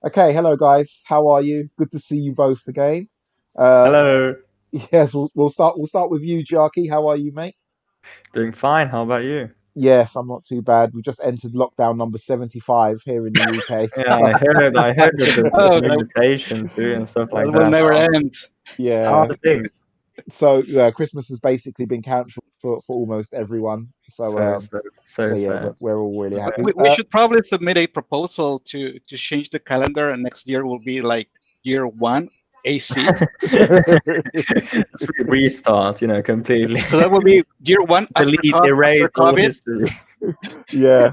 Okay, hello guys. How are you? Good to see you both again. Uh, Hello, yes, we'll start. We'll start with you, Jarky. How are you, mate? doing fine. How about you? Yes, I'm not too bad. We just entered lockdown number 75 here in the UK. Yeah, I heard that there's Oh, new mutation too and stuff that like will that. never end. How are Yeah. the things? So Christmas has basically been cancelled for almost everyone. So So so so yeah, sad. we're all really Okay. happy. We should probably submit a proposal to change the calendar, and next year will be like year one AC. Just restart, completely. So that will be year one after Delete, after erase all COVID. history. Yeah.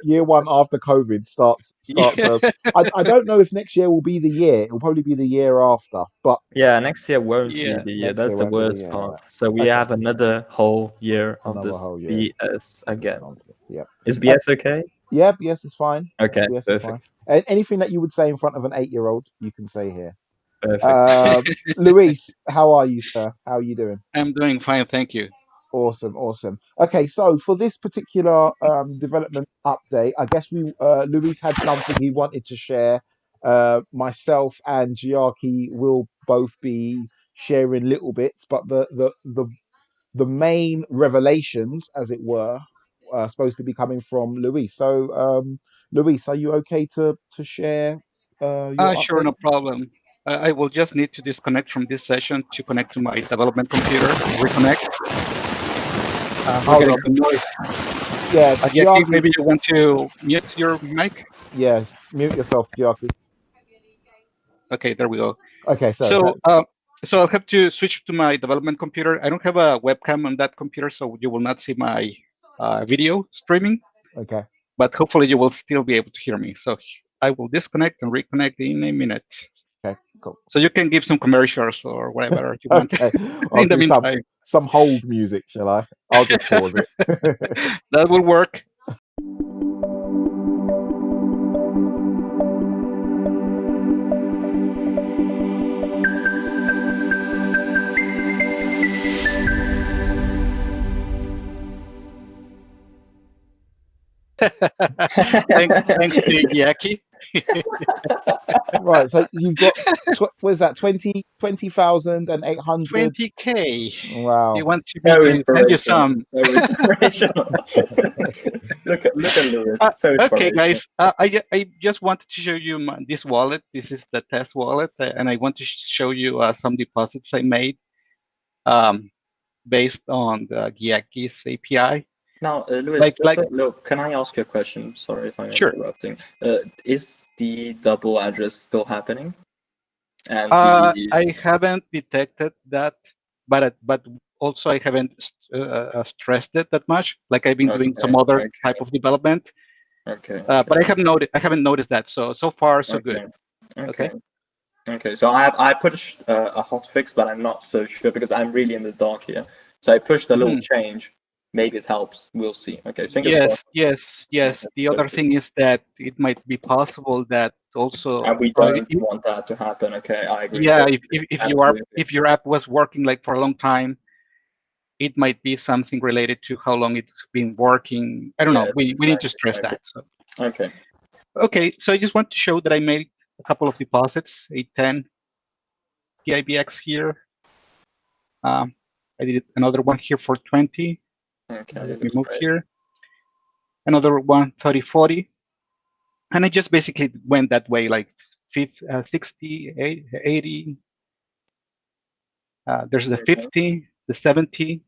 Year one after COVID starts. Yeah. I don't know if next year will be the year. It'll probably be the year after, but Yeah, next year won't be Yeah. the year. next year That's the won't be the worst year. part. Yeah. So we Okay. have another whole year of Another this whole year. BS Just again. nonsense. Yeah. Is Uh, BS okay? yeah. BS is fine. Okay, BS is fine. perfect. Anything that you would say in front of an 8-year-old, you can say here. Perfect. Uh, Luis, how are you, sir? How are you doing? I'm doing fine, thank you. Awesome. Okay, so for this particular development update, I guess Luis had something he wanted to share. Myself and Giarki will both be sharing little bits, but the main revelations, as it were, are supposed to be coming from Luis. So, Luis, are you okay to share your Sure, update? no problem. I will just need to disconnect from this session to connect to my development computer. Reconnect. We're Hold getting on. some noise. Yeah, Jackie, Giarki. maybe you want to mute your mic? Yeah, mute yourself, Giarki. Okay, there we go. Okay, so So, so I'll have to switch to my development computer. I don't have a webcam on that computer, so you will not see my video streaming, okay. but hopefully you will still be able to hear me. So I will disconnect and reconnect in a minute. Okay, cool. So you can give some commercials or whatever you want Okay, I'll in the do meantime. some hold music, shall I? I'll just pause it. That will work. Thanks to Yaki. Right, so you've got what is that? 20,800. 20K. Wow. You want me So to send you inspirational. some? So inspirational. Look at Lewis. So Okay, inspirational. guys. I just wanted to show you this wallet. This is the test wallet, and I want to show you some deposits I made based on the Giaki's API. Now, Lewis, Like, just like, a look. Can I ask you a question? Sorry if I'm sure. interrupting. Is the double address still happening? And the I haven't detected that, but also I haven't stressed it that much. Like I've been doing some other type of development. Okay. But I haven't noticed that. So far so good. Okay. Okay. So I pushed a hotfix, but I'm not so sure because I'm really in the dark here. So I pushed a little change. Maybe it helps. We'll see. Okay. Fingers crossed. Yes. The other thing is that it might be possible that also. And we don't want that to happen. Okay, I agree. Yeah, if your app was working like for a long time, it might be something related to how long it's been working. I don't know. We need to stress that. So. Okay. So I just want to show that I made a couple of deposits. A 10 PIBX here. I did another one here for 20. Okay. Let me move here. Another one 3040. And I just basically went that way, like 60, 80. There's the 50, the 70,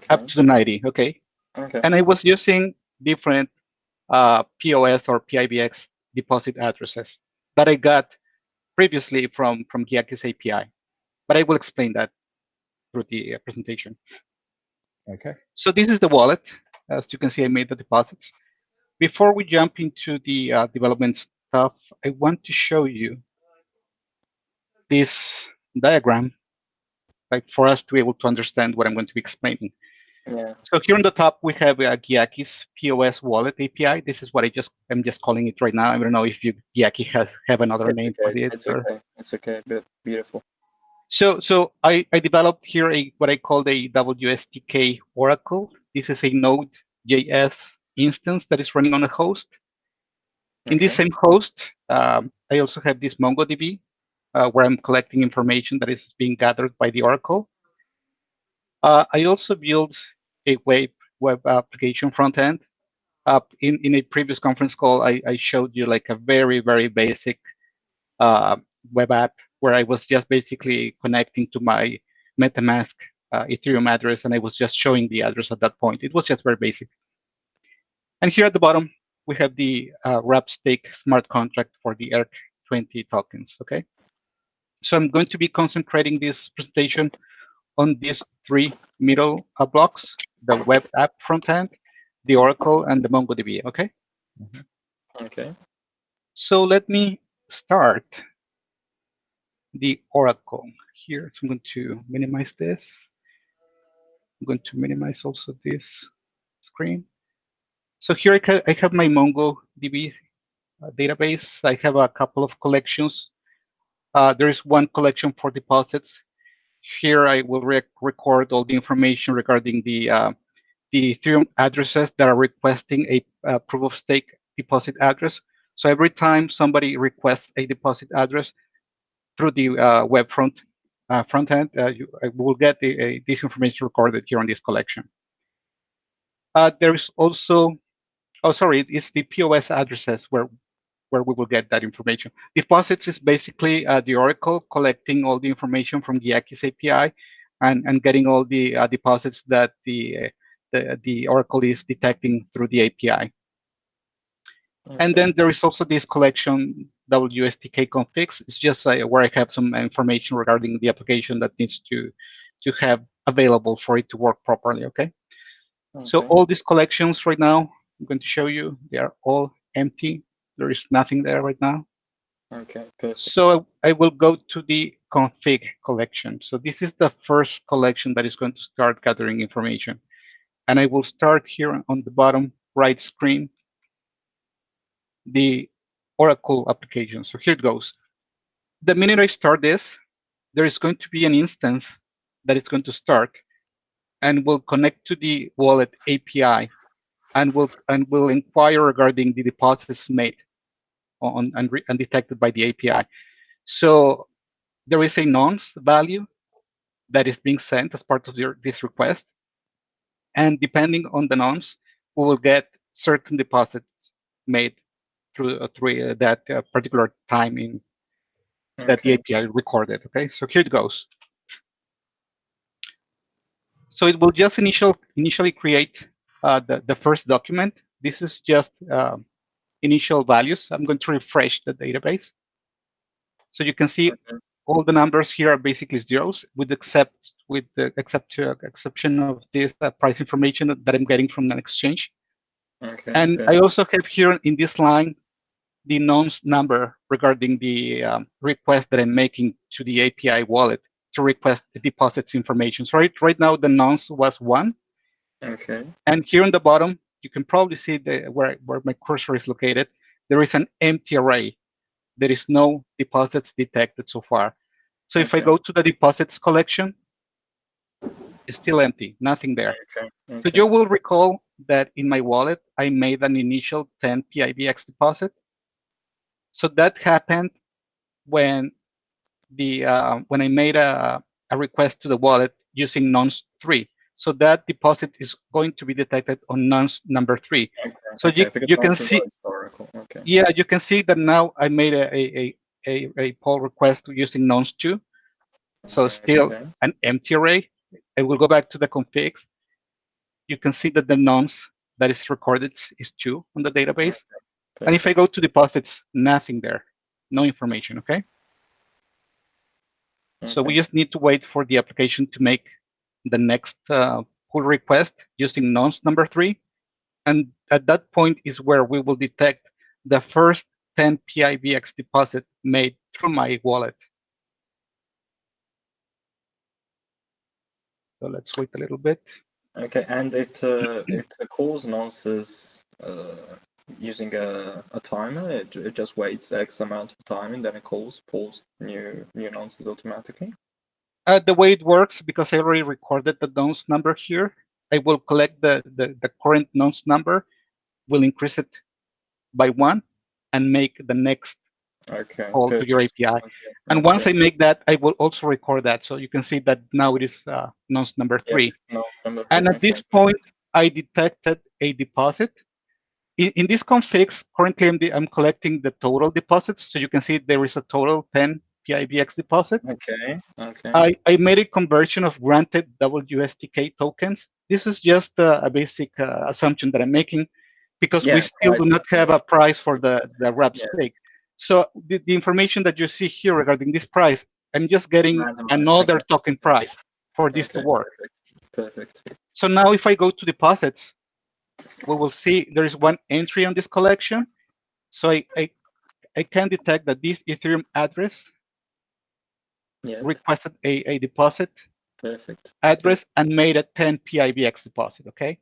up to the 90. Okay. And I was using different POS or PIBX deposit addresses that I got previously from Giaki's API. But I will explain that through the presentation. Okay. So this is the wallet. As you can see, I made the deposits. Before we jump into the development stuff, I want to show you this diagram, like for us to be able to understand what I'm going to be explaining. Yeah. So here on the top, we have Giaki's POS wallet API. This is what I'm just calling it right now. I don't know if Giaki have another name for it. It's okay. Beautiful. So I developed here what I call the WSTK Oracle. This is a Node.js instance that is running on a host. In this same host, I also have this MongoDB where I'm collecting information that is being gathered by the Oracle. I also built a web application front end. In a previous conference call, I showed you like a very, very basic web app where I was just basically connecting to my MetaMask Ethereum address, and I was just showing the address at that point. It was just very basic. And here at the bottom, we have the WrappedStake smart contract for the ERC20 tokens, okay? So I'm going to be concentrating this presentation on these three middle blocks, the web app front end, the Oracle, and the MongoDB, okay? Okay. So let me start the Oracle here. So I'm going to minimize this. I'm going to minimize also this screen. So here I have my MongoDB database. I have a couple of collections. There is one collection for deposits. Here I will record all the information regarding the Ethereum addresses that are requesting a proof of stake deposit address. So every time somebody requests a deposit address through the web front end, you will get this information recorded here on this collection. There is also, it's the POS addresses where we will get that information. Deposits is basically the Oracle collecting all the information from the Yakis API and getting all the deposits that the Oracle is detecting through the API. Okay. And then there is also this collection, WSTK configs. It's just where I have some information regarding the application that needs to have available for it to work properly, okay? So all these collections right now, I'm going to show you, they are all empty. There is nothing there right now. Okay, perfect. So I will go to the config collection. So this is the first collection that is going to start gathering information. And I will start here on the bottom right screen, the Oracle application. So here it goes. The minute I start this, there is going to be an instance that is going to start and will connect to the wallet API and will inquire regarding the deposits made and detected by the API. So there is a nonce value that is being sent as part of this request. And depending on the nonce, we will get certain deposits made through that particular time that the API recorded. Okay, so here it goes. So it will just initially create the first document. This is just initial values. I'm going to refresh the database. So you can see all the numbers here are basically zeros, with the exception of this price information that I'm getting from an exchange. And I also have here in this line the nonce number regarding the request that I'm making to the API wallet to request the deposits information. So right now the nonce was 1. Okay. And here on the bottom, you can probably see where my cursor is located. There is an empty array. There is no deposits detected so far. So if I go to the deposits collection, it's still empty, nothing there. So you will recall that in my wallet, I made an initial 10 PIBX deposit. So that happened when when I made a request to the wallet using nonce 3. So that deposit is going to be detected on nonce number 3. So you can see, yeah, you can see that now I made a pull request using nonce 2. So still an empty array. I will go back to the configs. You can see that the nonce that is recorded is 2 on the database. And if I go to deposits, nothing there, no information, okay? So we just need to wait for the application to make the next pull request using nonce number 3. And at that point is where we will detect the first 10 PIBX deposit made through my wallet. So let's wait a little bit. Okay, and it calls nonces using a timer. It just waits X amount of time and then it pulls new nonces automatically. The way it works, because I already recorded the nonce number here, I will collect the current nonce number, will increase it by 1, and make the next call to your API. Okay. And once I make that, I will also record that. So you can see that now it is nonce number 3. And at this point, I detected a deposit. In this configs, currently I'm collecting the total deposits. So you can see there is a total 10 PIBX deposit. Okay. I made a conversion of granted WSTK tokens. This is just a basic assumption that I'm making because we still do not have a price for the WrappedStake. So the information that you see here regarding this price, I'm just getting another token price for this to work. Perfect. So now if I go to deposits, we will see there is one entry on this collection. So I can detect that this Ethereum address requested a deposit address and made a 10 PIBX deposit, okay?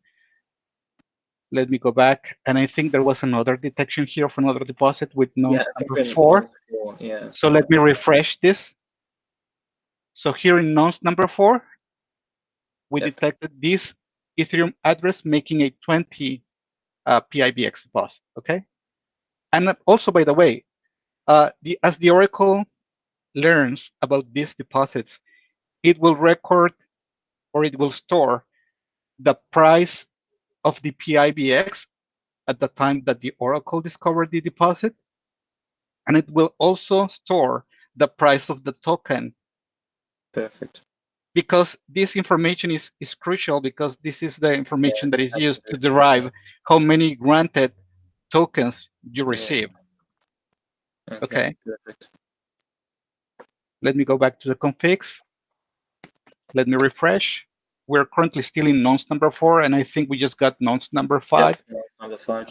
Let me go back, and I think there was another detection here for another deposit with nonce number 4. So let me refresh this. So here in nonce number 4, we detected this Ethereum address making a 20 PIBX deposit, okay? And also, by the way, as the Oracle learns about these deposits, it will record or it will store the price of the PIBX at the time that the Oracle discovered the deposit, and it will also store the price of the token. Perfect. Because this information is crucial, because this is the information that is used to derive how many granted tokens you receive. Okay. Perfect. Let me go back to the configs. Let me refresh. We're currently still in nonce number 4, and I think we just got nonce number 5.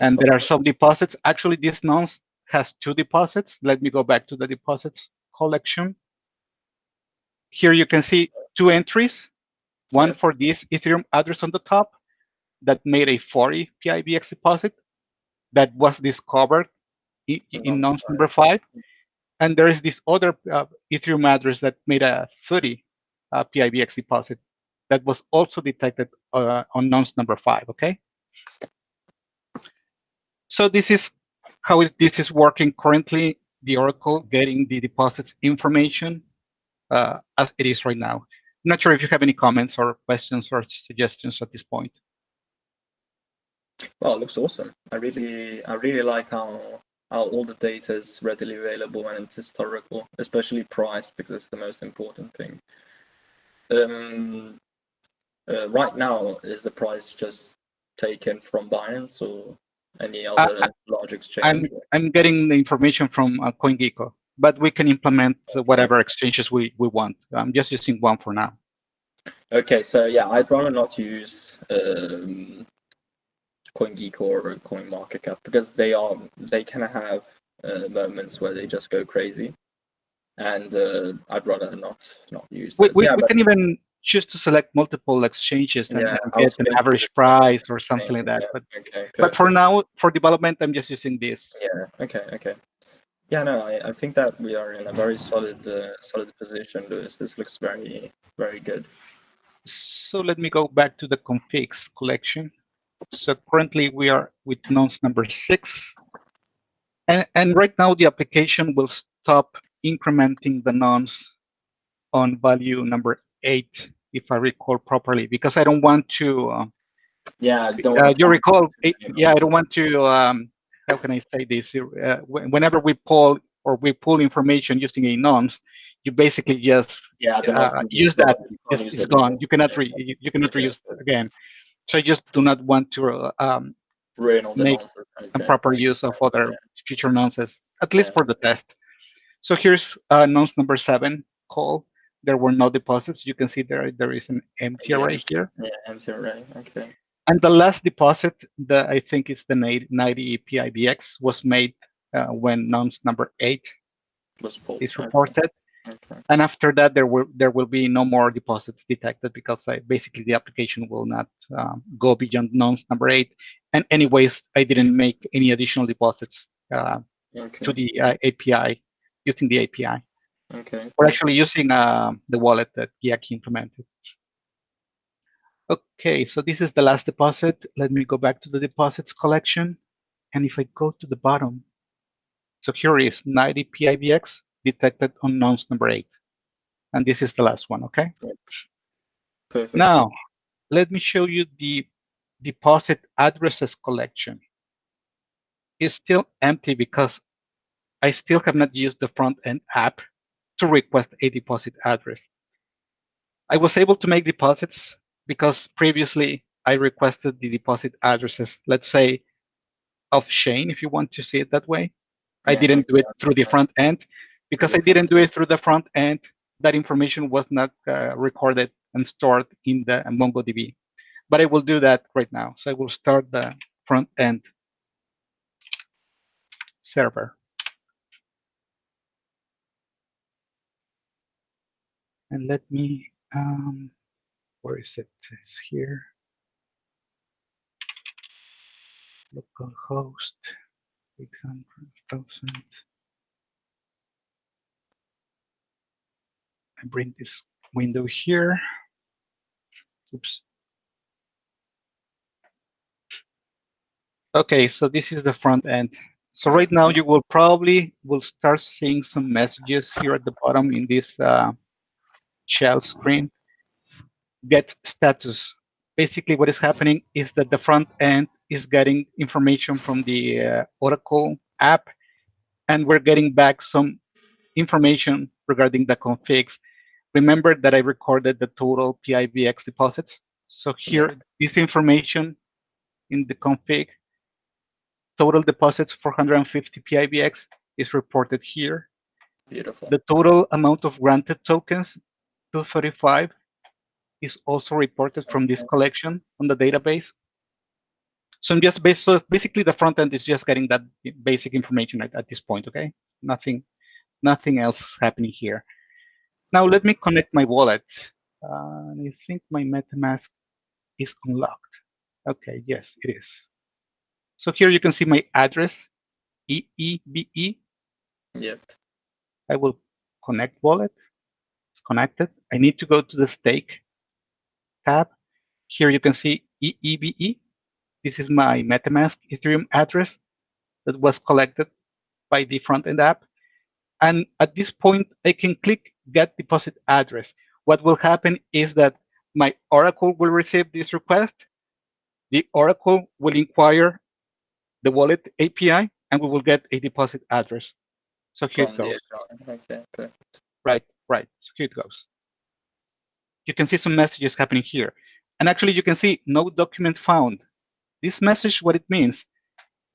And there are some deposits. Actually, this nonce has 2 deposits. Let me go back to the deposits collection. Here you can see 2 entries. One for this Ethereum address on the top that made a 40 PIBX deposit that was discovered in nonce number 5. And there is this other Ethereum address that made a 30 PIBX deposit that was also detected on nonce number 5, okay? So this is how this is working currently, the Oracle getting the deposits information as it is right now. I'm not sure if you have any comments or questions or suggestions at this point. Well, it looks awesome. I really like how all the data is readily available and it's historical, especially price, because it's the most important thing. Right now, is the price just taken from Binance or any other large exchange? I'm getting the information from CoinGecko, but we can implement whatever exchanges we want. I'm just using one for now. Okay, so yeah, I'd rather not use CoinGecko or CoinMarketCap because they can have moments where they just go crazy, and I'd rather not use those. We can even choose to select multiple exchanges and get an average price or something like that. But for now, for development, I'm just using this. Yeah. Okay. Yeah. No, I think that we are in a very solid position, Lewis. This looks very, very good. So let me go back to the configs collection. So currently we are with nonce number 6. And right now the application will stop incrementing the nonce on value number 8, if I recall properly, because I don't want to. You recall? I don't want to. How can I say this? Whenever we pull information using a nonce, you basically just use that. It's gone. You cannot reuse it again. So I just do not want to make improper use of other future nonces, at least for the test. So here's nonce number 7 call. There were no deposits. You can see there is an empty array here. Yeah, empty array. Okay. And the last deposit, I think it's the 90 PIBX, was made when nonce number 8 is reported. Okay. And after that, there will be no more deposits detected because basically the application will not go beyond nonce number 8. And anyways, I didn't make any additional deposits to the API using the API. Okay. We're actually using the wallet that Yaki implemented. Okay, so this is the last deposit. Let me go back to the deposits collection. And if I go to the bottom, So here is 90 PIBX detected on nonce number 8. And this is the last one, okay? Perfect. Now, let me show you the deposit addresses collection. It's still empty because I still have not used the front-end app to request a deposit address. I was able to make deposits because previously I requested the deposit addresses, let's say, off-chain, if you want to see it that way. I didn't do it through the front end. Because I didn't do it through the front end, that information was not recorded and stored in the MongoDB. But I will do that right now. So I will start the front end server. And let me, where is it? It's here. Localhost 800,000. I bring this window here. Oops. Okay, so this is the front end. So right now you will start seeing some messages here at the bottom in this shell screen. Get status. Basically what is happening is that the front end is getting information from the Oracle app, and we're getting back some information regarding the configs. Remember that I recorded the total PIBX deposits. So here, this information in the config, total deposits 450 PIBX is reported here. Beautiful. The total amount of granted tokens, 235, is also reported from this collection on the database. So basically the front end is just getting that basic information at this point, okay? Nothing else happening here. Now let me connect my wallet. I think my MetaMask is unlocked. Okay, yes, it is. So here you can see my address, EEBE. Yep. I will connect wallet. It's connected. I need to go to the stake tab. Here you can see EEBE. This is my MetaMask Ethereum address that was collected by the front-end app. And at this point, I can click Get Deposit Address. What will happen is that my Oracle will receive this request. The Oracle will inquire the wallet API, and we will get a deposit address. So here it goes. Okay, perfect. Right. So here it goes. You can see some messages happening here. And actually, you can see no document found. This message, what it means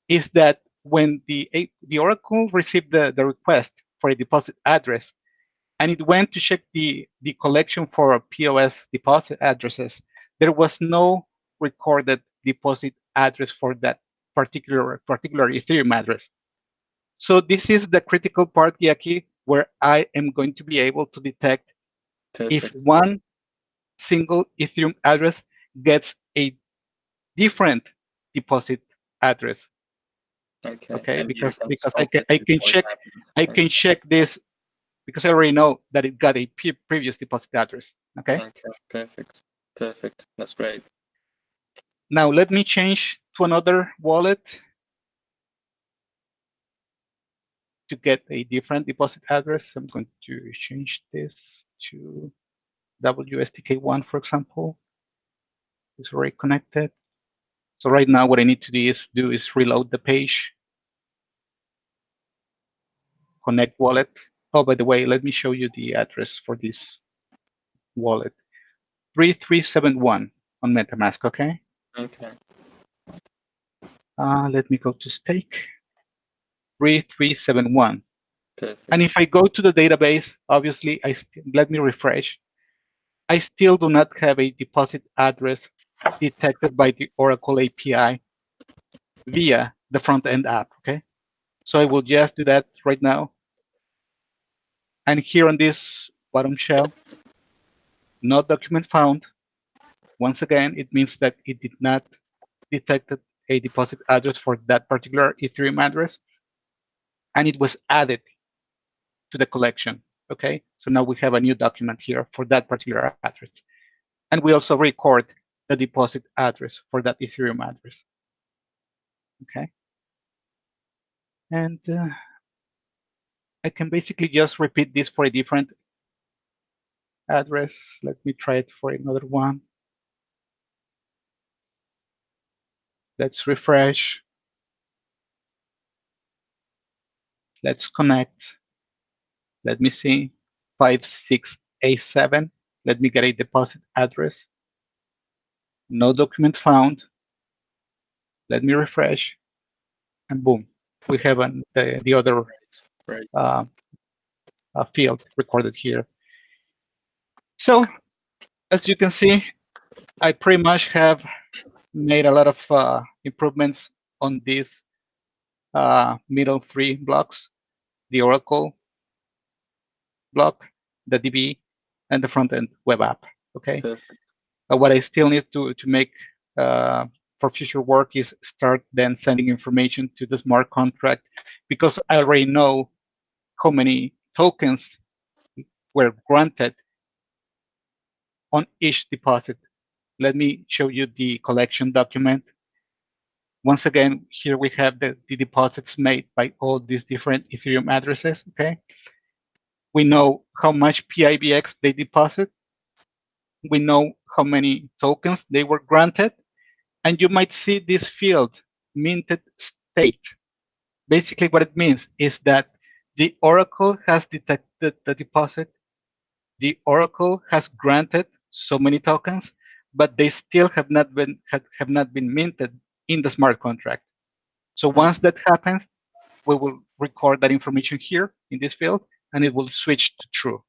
is that when the Oracle received the request for a deposit address, and it went to check the collection for POS deposit addresses, there was no recorded deposit address for that particular Ethereum address. So this is the critical part, Yaki, where I am going to be able to detect if one single Ethereum address gets a different deposit address. Okay, because I can check this because I already know that it got a previous deposit address. Okay. Perfect. That's great. Now let me change to another wallet to get a different deposit address. I'm going to change this to WSTK1, for example. It's already connected. So right now, what I need to do is reload the page. Connect wallet. Oh, by the way, let me show you the address for this wallet. 3371 on MetaMask, okay? Okay. Let me go to stake. 3371. Perfect. And if I go to the database, obviously, let me refresh. I still do not have a deposit address detected by the Oracle API via the front-end app, okay? So I will just do that right now. And here on this bottom shell, no document found. Once again, it means that it did not detect a deposit address for that particular Ethereum address, and it was added to the collection, okay? So now we have a new document here for that particular address. And we also record the deposit address for that Ethereum address, okay? And I can basically just repeat this for a different address. Let me try it for another one. Let's refresh. Let's connect. Let me see. 5687. Let me get a deposit address. No document found. Let me refresh. And boom, we have the other field recorded here. So as you can see, I pretty much have made a lot of improvements on these middle three blocks: the Oracle block, the DB, and the front-end web app. Okay. What I still need to make for future work is start then sending information to the smart contract, because I already know how many tokens were granted on each deposit. Let me show you the collection document. Once again, here we have the deposits made by all these different Ethereum addresses. Okay. We know how much PIBX they deposit. We know how many tokens they were granted. And you might see this field, minted state. Basically, what it means is that the Oracle has detected the deposit. The Oracle has granted so many tokens, but they still have not been minted in the smart contract. So once that happens, we will record that information here in this field, and it will switch to true.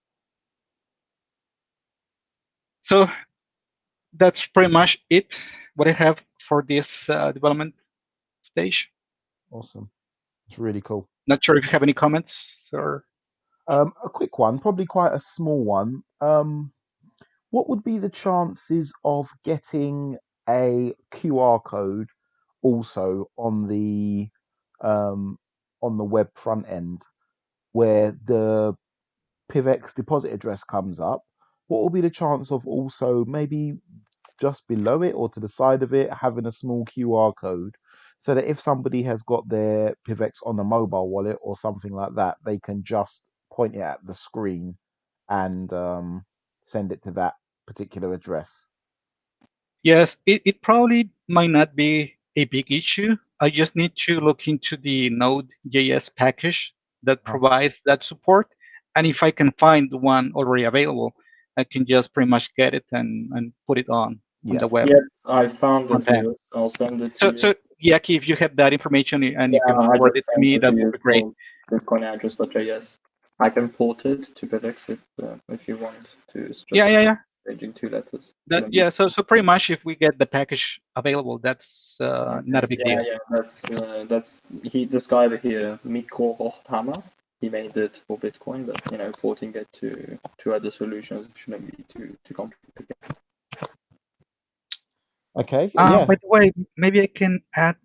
So that's pretty much it, what I have for this development stage. Awesome. It's really cool. Not sure if you have any comments or... A quick one, probably quite a small one. What would be the chances of getting a QR code also on the web front end, where the Pivx deposit address comes up? What will be the chance of also maybe just below it or to the side of it having a small QR code, so that if somebody has got their Pivx on a mobile wallet or something like that, they can just point it at the screen and send it to that particular address? Yes, it probably might not be a big issue. I just need to look into the Node.js package that provides that support. And if I can find one already available, I can just pretty much get it and put it on the web. Yeah, I found it here. I'll send it to you. So Yaki, if you have that information and you can forward it to me, that would be great. Bitcoin address.js. I can port it to Pivx if you want to. Yeah. Changing 2 letters. So pretty much if we get the package available, that's not a big deal. Yeah, that's this guy here, Mikko Hohtama. He made it for Bitcoin, but porting it to other solutions shouldn't be too complicated. Okay. By the way, maybe I can add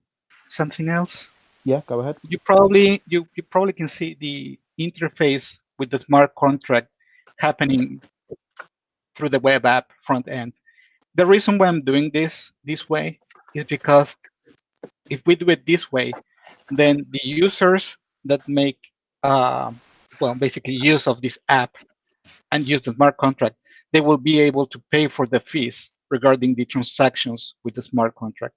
something else. Yeah, go ahead. You probably can see the interface with the smart contract happening through the web app front end. The reason why I'm doing this way is because if we do it this way, then the users that make basically use of this app and use the smart contract, they will be able to pay for the fees regarding the transactions with the smart contract.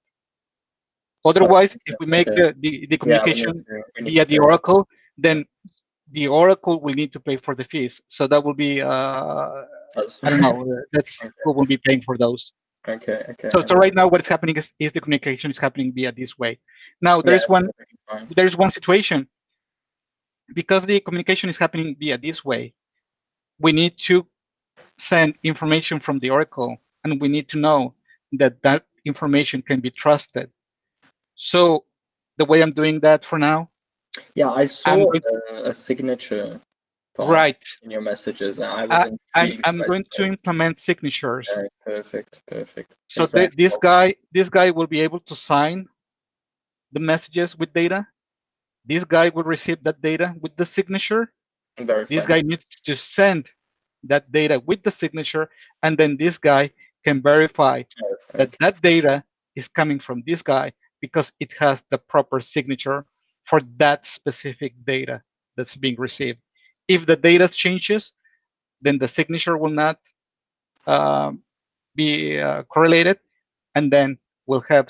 Otherwise, if we make the communication via the Oracle, then the Oracle will need to pay for the fees. So that will be, I don't know, that's who will be paying for those. Okay. So right now what's happening is the communication is happening via this way. Now there's one situation. Because the communication is happening via this way, we need to send information from the Oracle, and we need to know that that information can be trusted. So the way I'm doing that for now. Yeah, I saw a signature right in your messages. I'm going to implement signatures. Perfect. So this guy will be able to sign the messages with data. This guy will receive that data with the signature. This guy needs to send that data with the signature, and then this guy can verify that that data is coming from this guy because it has the proper signature for that specific data that's being received. If the data changes, then the signature will not be correlated, and then we'll have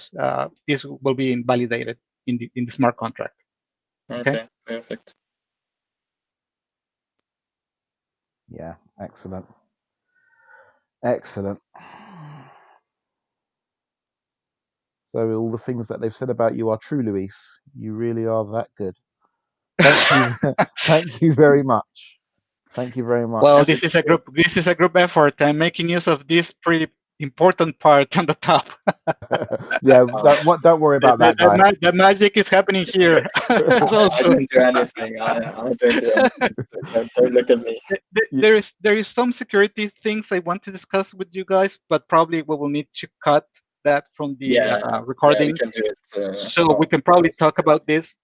this will be invalidated in the smart contract. Okay, perfect. Yeah, excellent. Excellent. So all the things that they've said about you are true, Luis. You really are that good. Thank you. Thank you very much. Thank you very much. Well, this is a group effort. I'm making use of this pretty important part on the top. Yeah, don't worry about that, guy. The magic is happening here. I didn't do anything. I didn't do anything. Don't look at me. There is some security things I want to discuss with you guys, but probably we will need to cut that from the recording. Yeah, we can do it. So we can probably talk about this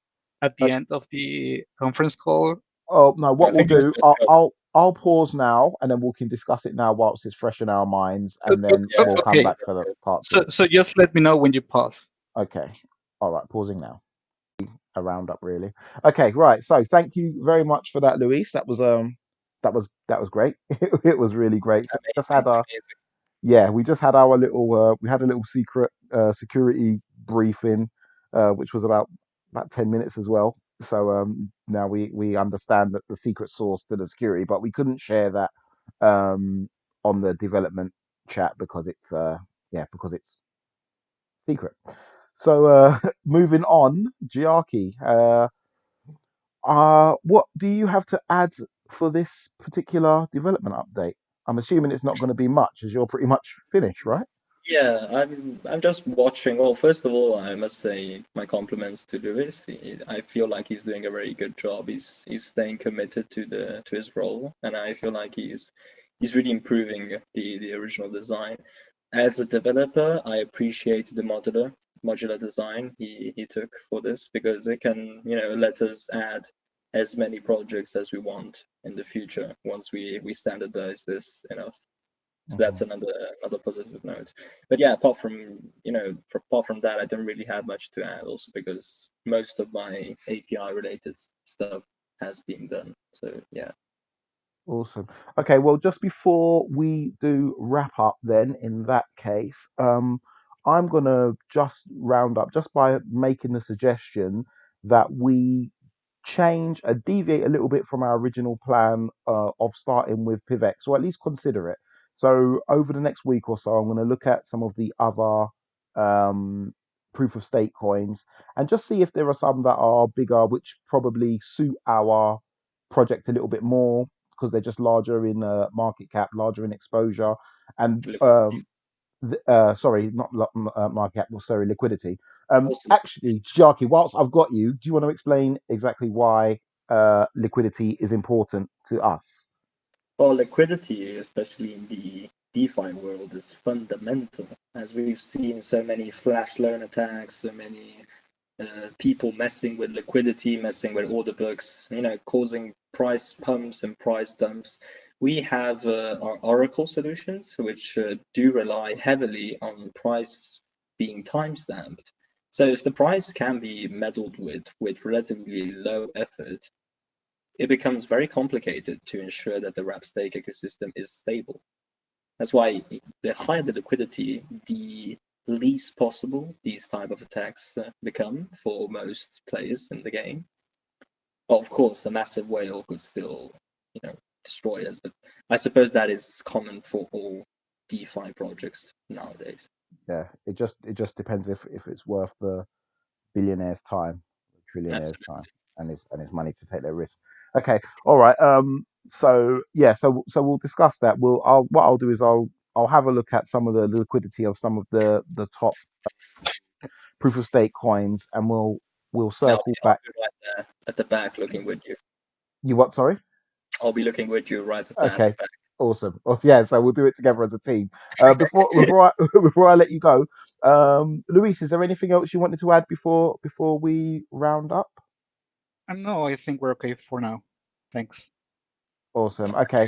at the end of the conference call. Oh no! What we'll do, I'll pause now, and then we can discuss it now whilst it's fresh in our minds, and then we'll come back for the part two. So just let me know when you pause. Okay. All right. Pausing now. A roundup, really. Okay. Right. So thank you very much for that, Luis. That was great. It was really great. So we just had our little we had a little secret security briefing, which was about 10 minutes as well. So now we understand that the secret source to the security, but we couldn't share that on the development chat because it's secret. So moving on, Giarki, what do you have to add for this particular development update? I'm assuming it's not going to be much, as you're pretty much finished, right? Yeah, I'm just watching. Well, first of all, I must say my compliments to Luis. I feel like he's doing a very good job. He's staying committed to his role, and I feel like he's really improving the original design. As a developer, I appreciate the modular design he took for this, because it can let us add as many projects as we want in the future once we standardize this enough. So that's another positive note. But yeah, apart from that, I don't really have much to add. Also because most of my API related stuff has been done. So yeah. Awesome. Okay, well, just before we do wrap up, then in that case, I'm gonna just round up just by making the suggestion that we deviate a little bit from our original plan of starting with Pivx, or at least consider it. So over the next week or so, I'm going to look at some of the other proof of stake coins and just see if there are some that are bigger, which probably suit our project a little bit more because they're just larger in market cap, larger in exposure, and sorry, not market cap, sorry, liquidity. Actually, Giarki, whilst I've got you, do you want to explain exactly why liquidity is important to us? Well, liquidity, especially in the DeFi world, is fundamental. As we've seen so many flash loan attacks, so many people messing with liquidity, messing with order books, causing price pumps and price dumps. We have our Oracle solutions, which do rely heavily on price being timestamped. So if the price can be meddled with relatively low effort, it becomes very complicated to ensure that the WrappedStake ecosystem is stable. That's why the higher the liquidity, the least possible these type of attacks become for most players in the game. Well, of course, a massive whale could still, destroy us, but I suppose that is common for all DeFi projects nowadays. Yeah, it just depends if it's worth the billionaire's time, trillionaire's time, and his money to take their risk. Okay, all right. So yeah, so we'll discuss that. What I'll do is I'll have a look at some of the liquidity of some of the top proof of stake coins, and we'll circle back. I'll be right there at the back looking with you. You what? Sorry. I'll be looking with you right at okay. the back. Awesome. Yeah, so we'll do it together as a team. Before I let you go, Luis, is there anything else you wanted to add before we round up? No, I think we're okay for now. Thanks. Awesome. Okay.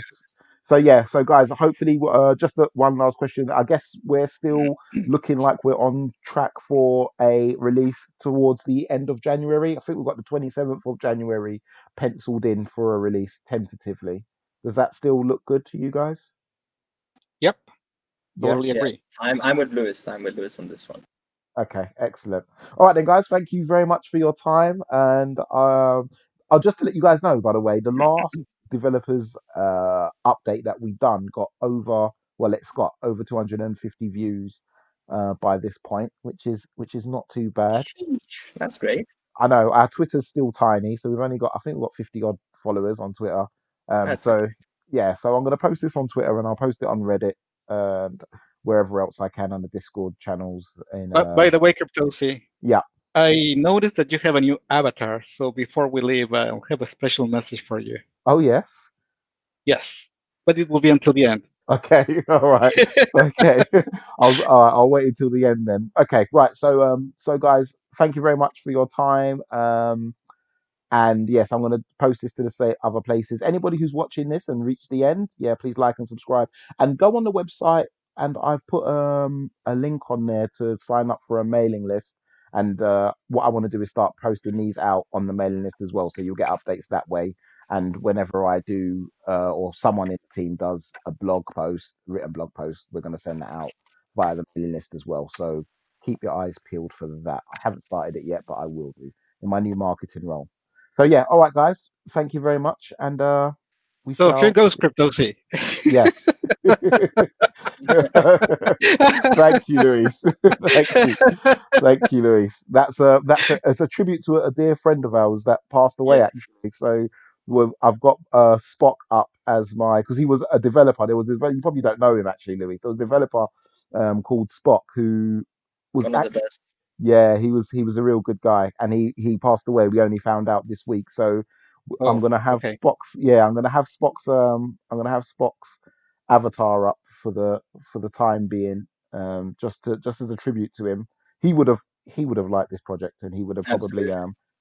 So guys, hopefully, just one last question. I guess we're still looking like we're on track for a release towards the end of January. I think we've got the 27th of January penciled in for a release tentatively. Does that still look good to you guys? Yep. Yeah. Totally agree. I'm with Lewis. I'm with Lewis on this one. Okay, excellent. All right then, guys. Thank you very much for your time. And I'll just to let you guys know, by the way, the last developers update that we done got over. Well, it's got over 250 views by this point, which is not too bad. That's great. I know our Twitter's still tiny, so we've only got, I think we've got 50 odd followers on Twitter. So okay. yeah, so I'm going to post this on Twitter and I'll post it on Reddit and wherever else I can on the Discord channels. By the way, Cryptosi, yeah, I noticed that you have a new avatar. So before we leave, I'll have a special message for you. Oh yes. Yes, but it will be until the end. Okay, all right. Okay, I'll wait until the end then. Okay, right. So guys, thank you very much for your time. And yes, I'm going to post this to the other places. Anybody who's watching this and reached the end, yeah, please like and subscribe and go on the website. And I've put a link on there to sign up for a mailing list. And what I want to do is start posting these out on the mailing list as well, so you'll get updates that way. And whenever I do, or someone in the team does a written blog post, we're going to send that out via the mailing list as well. So keep your eyes peeled for that. I haven't started it yet, but I will do in my new marketing role. So yeah, all right, guys. Thank you very much, and we So shall. here goes Cryptosi. Yes. Thank you, Luis. Thank you, Luis. That's a tribute to a dear friend of ours that passed away actually. So I've got Spock up as because he was a developer. There was you probably don't know him actually, Luis. There was a developer called Spock who was one of the best. Yeah, he was a real good guy, and he passed away. We only found out this week, so I'm gonna have Spock's. Yeah, I'm gonna have Spock's avatar up for the time being, just as a tribute to him. He would have liked this project, and he would have probably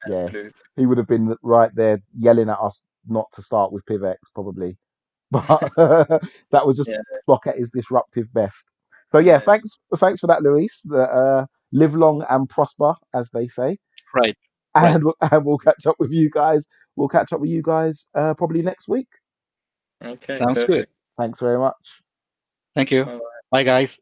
Absolutely. he would have been right there yelling at us not to start with Pivx probably, but that was just Spock at his disruptive best. So yeah, thanks for that, Luis. Live long and prosper, as they say. Right. And we'll catch up with you guys. We'll catch up with you guys probably next week. Okay. Sounds good. Thanks very much. Thank you. Bye, guys.